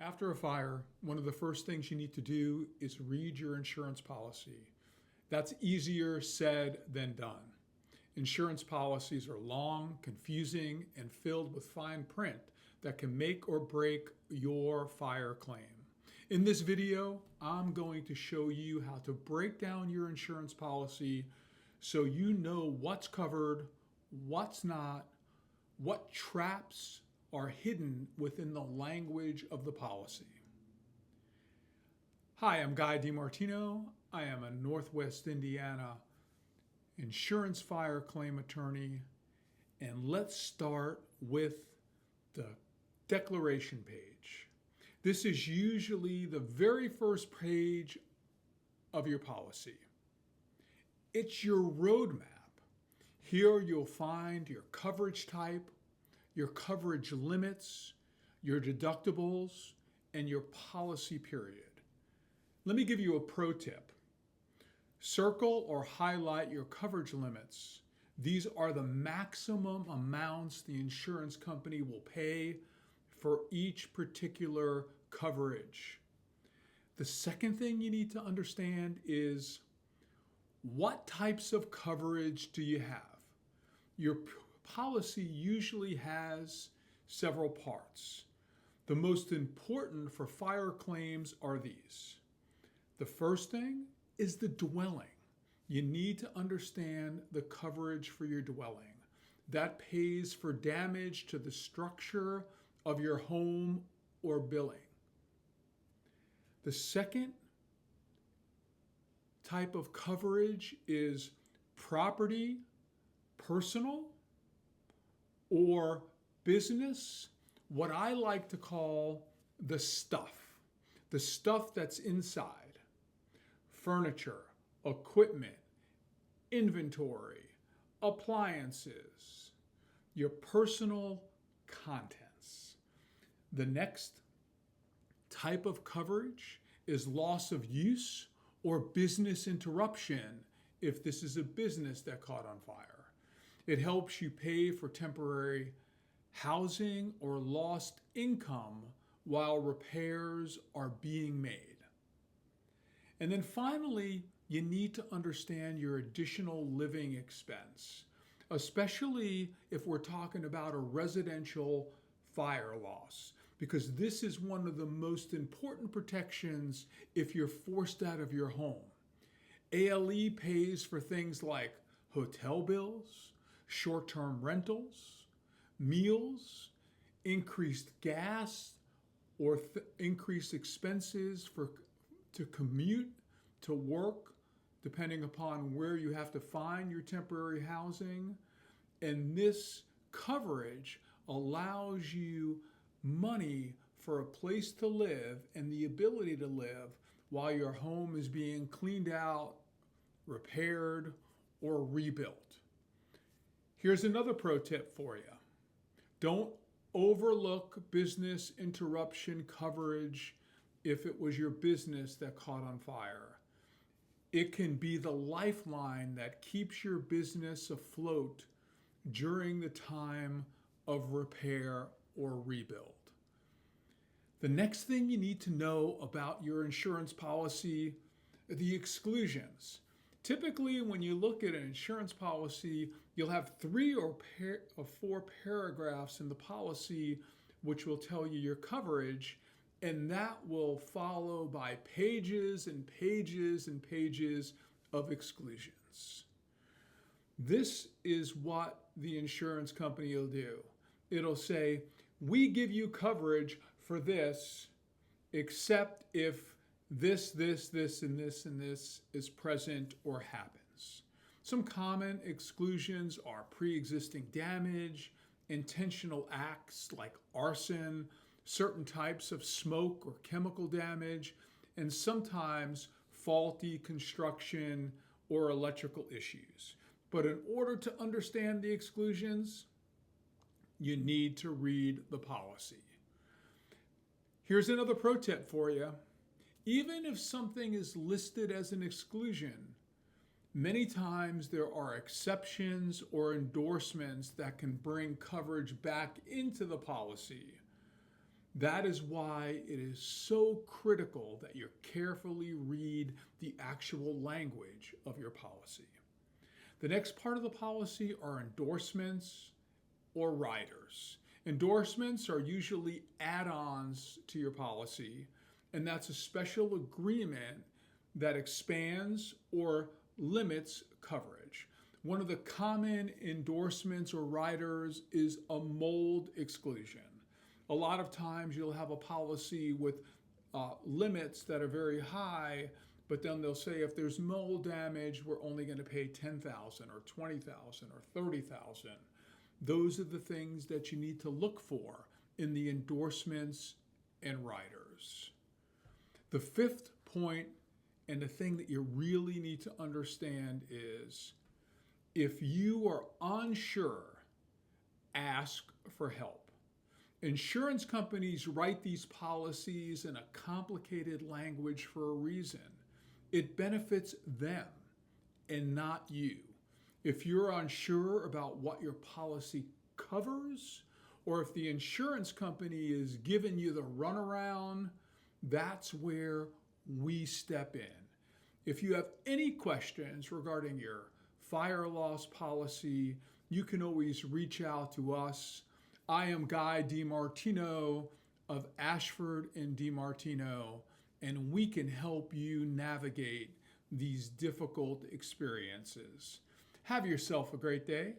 After a fire, one of the first things you need to do is read your insurance policy. That's easier said than done. Insurance policies are long, confusing, and filled with fine print that can make or break your fire claim. In this video, I'm going to show you how to break down your insurance policy so you know what's covered, what's not, what traps are hidden within the language of the policy. Hi, I'm DiMartino. I am a Northwest Indiana insurance fire claim attorney, and let's start with the declaration page. This is usually the very first page of your policy. It's your roadmap. Here you'll find your coverage type, your coverage limits, your deductibles, and your policy period. Let me give you a pro tip. Circle or highlight your coverage limits. These are the maximum amounts the insurance company will pay for each particular coverage. The second thing you need to understand is what types of coverage do you have? Your policy usually has several parts. The most important for fire claims are these. The first thing is the dwelling. You need to understand the coverage for your dwelling. That pays for damage to the structure of your home or building. The second type of coverage is property, personal, or business, what I like to call the stuff that's inside: furniture, equipment, inventory, appliances, your personal contents. The next type of coverage is loss of use or business interruption if this is a business that caught on fire. It helps you pay for temporary housing or lost income while repairs are being made. And then finally, you need to understand your additional living expense, especially if we're talking about a residential fire loss, because this is one of the most important protections if you're forced out of your home. ALE pays for things like hotel bills, short-term rentals, meals, increased gas, or increased expenses to commute to work, depending upon where you have to find your temporary housing. And this coverage allows you money for a place to live and the ability to live while your home is being cleaned out, repaired, or rebuilt. Here's another pro tip for you. Don't overlook business interruption coverage if it was your business that caught on fire. It can be the lifeline that keeps your business afloat during the time of repair or rebuild. The next thing you need to know about your insurance policy are the exclusions. Typically, when you look at an insurance policy, you'll have 3 or 4 paragraphs in the policy which will tell you your coverage, and that will follow by pages and pages and pages of exclusions. This is what the insurance company will do. It'll say, we give you coverage for this, except if this, and this is present or happens. Some common exclusions are pre-existing damage, intentional acts like arson, certain types of smoke or chemical damage, and sometimes faulty construction or electrical issues. But in order to understand the exclusions, you need to read the policy. Here's another pro tip for you. Even if something is listed as an exclusion, many times there are exceptions or endorsements that can bring coverage back into the policy. That is why it is so critical that you carefully read the actual language of your policy. The next part of the policy are endorsements or riders. Endorsements are usually add-ons to your policy, and that's a special agreement that expands or limits coverage. One of the common endorsements or riders is a mold exclusion. A lot of times you'll have a policy with limits that are very high, but then they'll say if there's mold damage, we're only going to pay $10,000 or $20,000 or $30,000. Those are the things that you need to look for in the endorsements and riders. The fifth point, and the thing that you really need to understand, is if you are unsure, ask for help. Insurance companies write these policies in a complicated language for a reason. It benefits them and not you. If you're unsure about what your policy covers, or if the insurance company is giving you the runaround, that's where we step in. If you have any questions regarding your fire loss policy, you can always reach out to us. I am Guy DiMartino of Ashford and DiMartino, and we can help you navigate these difficult experiences. Have yourself a great day.